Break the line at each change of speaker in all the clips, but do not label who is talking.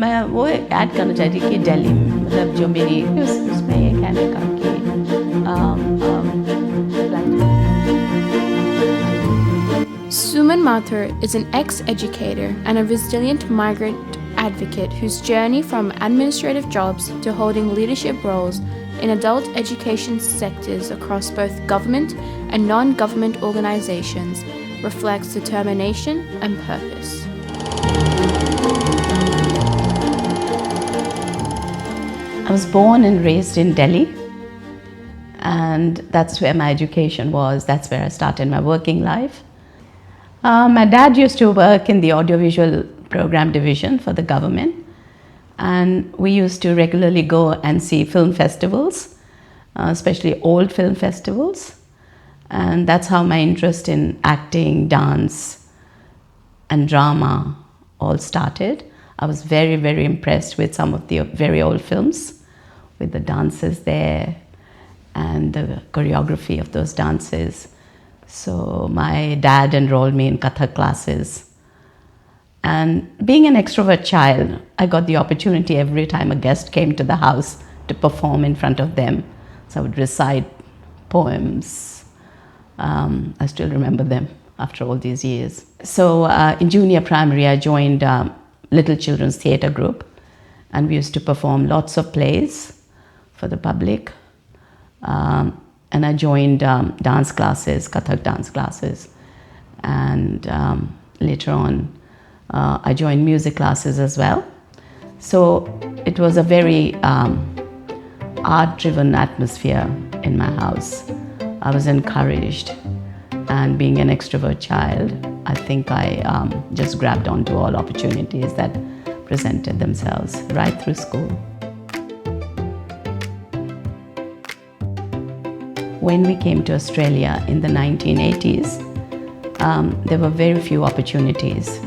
मैं वो ऐड करना चाहती कि दिल्ली मतलब जो मेरी उसमें ये कहने का कि
Suman Mathur is an ex-educator and a resilient migrant advocate whose journey from administrative jobs to holding leadership roles in adult education sectors across both government and non-government organizations reflects determination and purpose.
I was born and raised in Delhi, and that's where my education was. That's where I started my working life. My dad used to work in the audiovisual program division for the government, and we used to regularly go and see film festivals, especially old film festivals. And that's how my interest in acting, dance, and drama all started. I was very, very impressed with some of the very old films, with the dances there and the choreography of those dances. So my dad enrolled me in Kathak classes. And being an extrovert child, I got the opportunity every time a guest came to the house to perform in front of them. So I would recite poems. I still remember them after all these years. So in junior primary, I joined Little Children's Theatre Group, and we used to perform lots of plays for the public. And I joined dance classes, Kathak dance classes. And later on, I joined music classes as well. So it was a very art-driven atmosphere in my house. I was encouraged, and being an extrovert child, I think I just grabbed onto all opportunities that presented themselves right through school. When we came to Australia in the 1980s, there were very few opportunities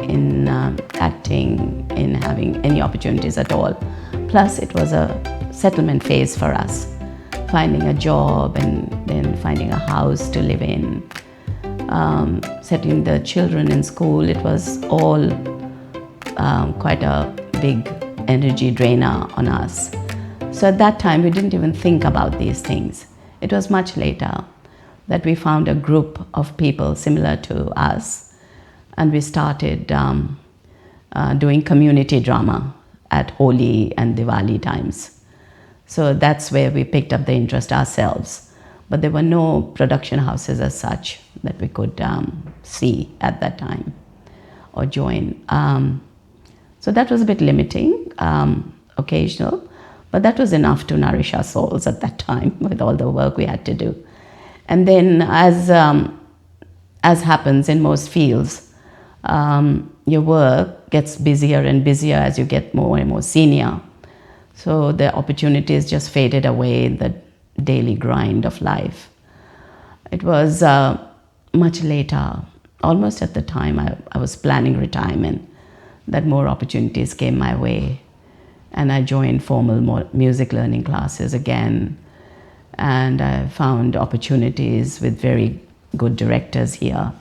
in acting, in having any opportunities at all. Plus, it was a settlement phase for us, finding a job and then finding a house to live in, settling the children in school. It was all quite a big energy drainer on us. So at that time, we didn't even think about these things. It was much later that we found a group of people similar to us, and we started doing community drama at Holi and Diwali times. So that's where we picked up the interest ourselves. But there were no production houses as such that we could see at that time or join. So that was a bit limiting, occasional. But that was enough to nourish our souls at that time with all the work we had to do. And then as happens in most fields, your work gets busier and busier as you get more and more senior. So the opportunities just faded away in the daily grind of life. It was much later, almost at the time I was planning retirement, that more opportunities came my way. And I joined formal music learning classes again. And I found opportunities with very good directors here.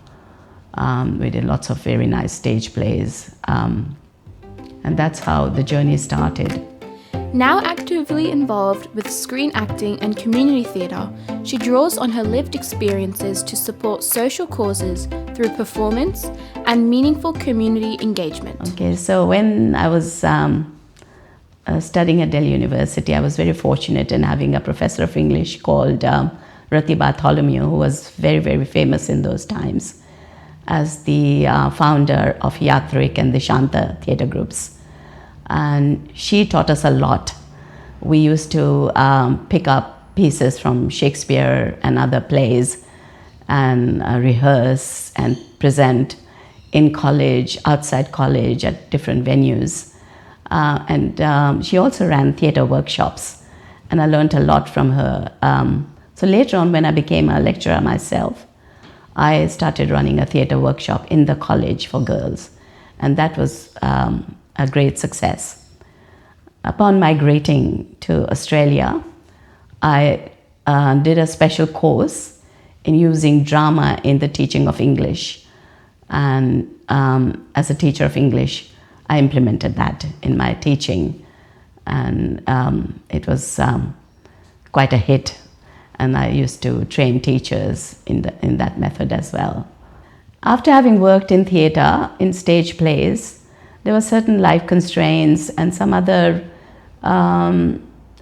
We did lots of very nice stage plays. And that's how the journey started.
Now actively involved with screen acting and community theatre, she draws on her lived experiences to support social causes through performance and meaningful community engagement.
Okay, so when I was studying at Delhi University, I was very fortunate in having a professor of English called Rati Bartholomew, who was very, very famous in those times as the founder of Yatrik and the Shanta theatre groups. And she taught us a lot. We used to pick up pieces from Shakespeare and other plays and rehearse and present in college, outside college, at different venues. And she also ran theatre workshops, and I learned a lot from her. So later on, when I became a lecturer myself, I started running a theatre workshop in the college for girls, and that was a great success. Upon migrating to Australia, I did a special course in using drama in the teaching of English. And as a teacher of English, I implemented that in my teaching, and it was quite a hit. And I used to train teachers in that method as well. After having worked in theatre, in stage plays, there were certain life constraints and some other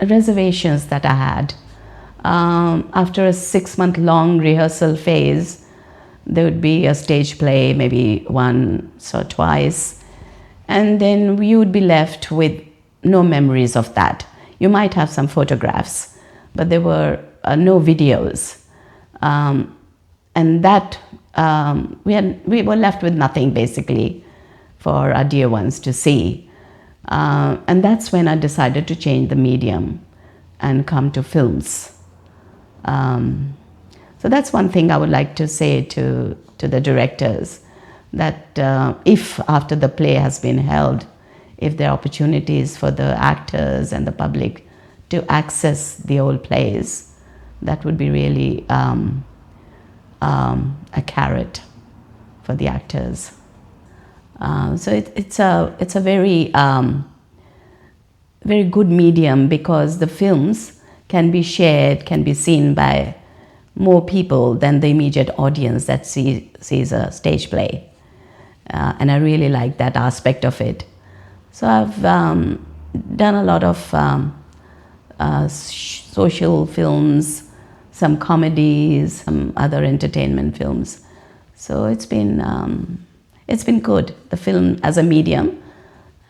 reservations that I had. After a 6-month-long rehearsal phase, there would be a stage play, maybe once or twice, and then you would be left with no memories of that. You might have some photographs, but there were no videos, and that we were left with nothing basically for our dear ones to see. And that's when I decided to change the medium and come to films. So that's one thing I would like to say to the directors, that if after the play has been held, if there are opportunities for the actors and the public to access the old plays, that would be really a carrot for the actors. So it's a very very good medium, because the films can be shared, can be seen by more people than the immediate audience that sees a stage play. And I really like that aspect of it. So I've done a lot of social films, some comedies, some other entertainment films. So it's been good. The film as a medium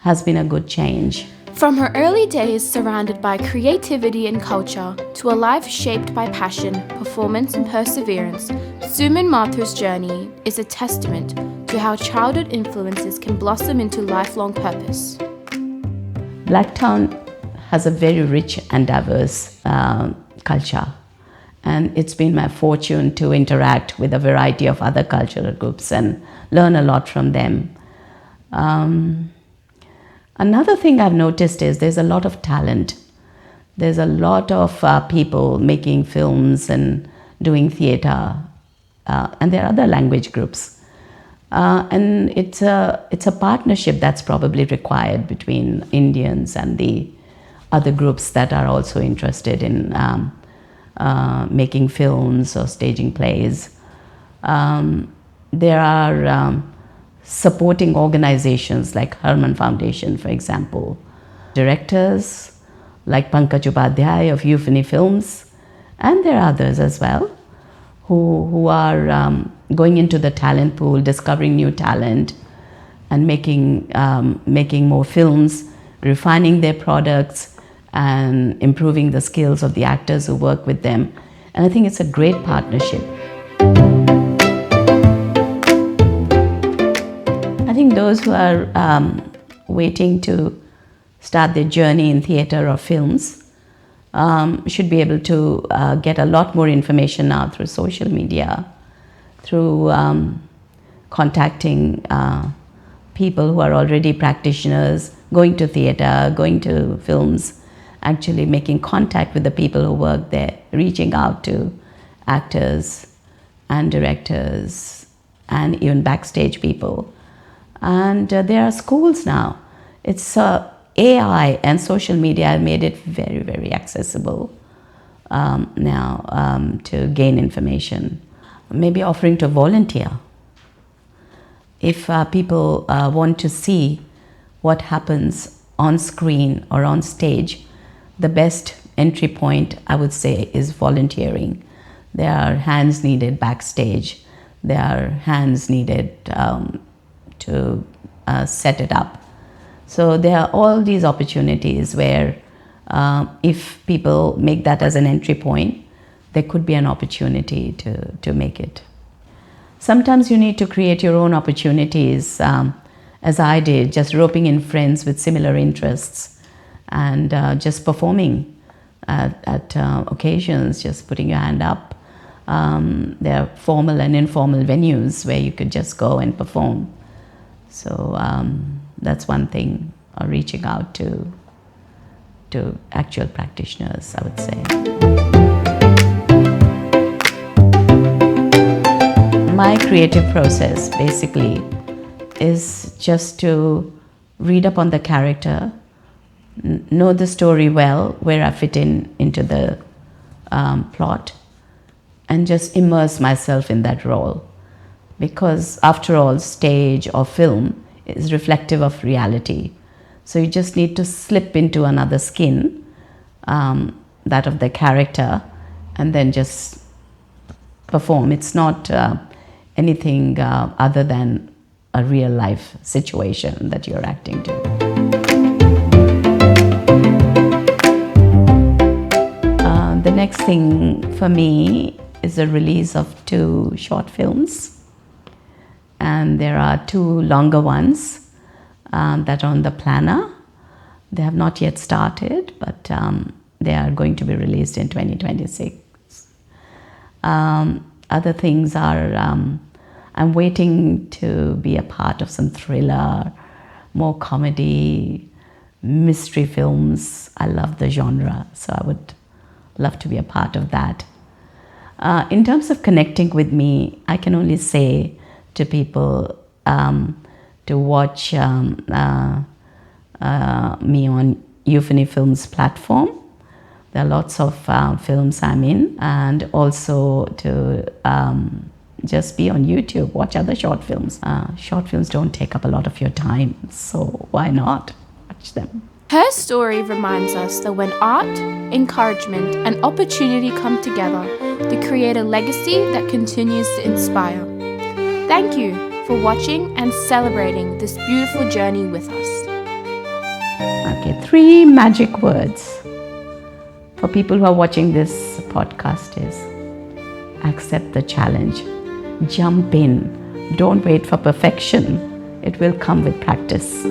has been a good change.
From her early days surrounded by creativity and culture to a life shaped by passion, performance and perseverance, Suman Mathur's journey is a testament to how childhood influences can blossom into lifelong purpose.
Blacktown has a very rich and diverse culture, and it's been my fortune to interact with a variety of other cultural groups and learn a lot from them. Another thing I've noticed is there's a lot of talent. There's a lot of people making films and doing theatre, and there are other language groups. And it's a partnership that's probably required between Indians and the other groups that are also interested in making films or staging plays. There are supporting organizations like Herman Foundation, for example. Directors like Pankaj Upadhyay of Euphony Films, and there are others as well who are going into the talent pool, discovering new talent, and making more films, refining their products, and improving the skills of the actors who work with them. And I think it's a great partnership. I think those who are waiting to start their journey in theatre or films should be able to get a lot more information now through social media, through contacting people who are already practitioners, going to theatre, going to films, actually making contact with the people who work there, reaching out to actors and directors and even backstage people. And there are schools now. It's AI and social media have made it very, very accessible now to gain information. Maybe offering to volunteer. If people want to see what happens on screen or on stage, the best entry point, I would say, is volunteering. There are hands needed backstage. There are hands needed to set it up. So there are all these opportunities where if people make that as an entry point, there could be an opportunity to make it. Sometimes you need to create your own opportunities, as I did, just roping in friends with similar interests and just performing at occasions, just putting your hand up. There are formal and informal venues where you could just go and perform. So that's one thing, reaching out to actual practitioners, I would say. My creative process basically is just to read up on the character, know the story well, where I fit into the plot, and just immerse myself in that role. Because after all, stage or film is reflective of reality. So you just need to slip into another skin, that of the character, and then just perform. It's not anything other than a real life situation that you're acting to. The next thing for me is the release of 2 short films, and there are 2 longer ones that are on the planner. They have not yet started, but they are going to be released in 2026. Other things are, I'm waiting to be a part of some thriller, more comedy, mystery films. I love the genre, so I would love to be a part of that. In terms of connecting with me, I can only say to people to watch me on Euphony Films platform. There are lots of films I'm in, and also to just be on YouTube, watch other short films. Short films don't take up a lot of your time, so why not watch them?
Her story reminds us that when art, encouragement, and opportunity come together, they create a legacy that continues to inspire. Thank you for watching and celebrating this beautiful journey with us.
Okay, 3 magic words for people who are watching this podcast is: accept the challenge, jump in, don't wait for perfection. It will come with practice.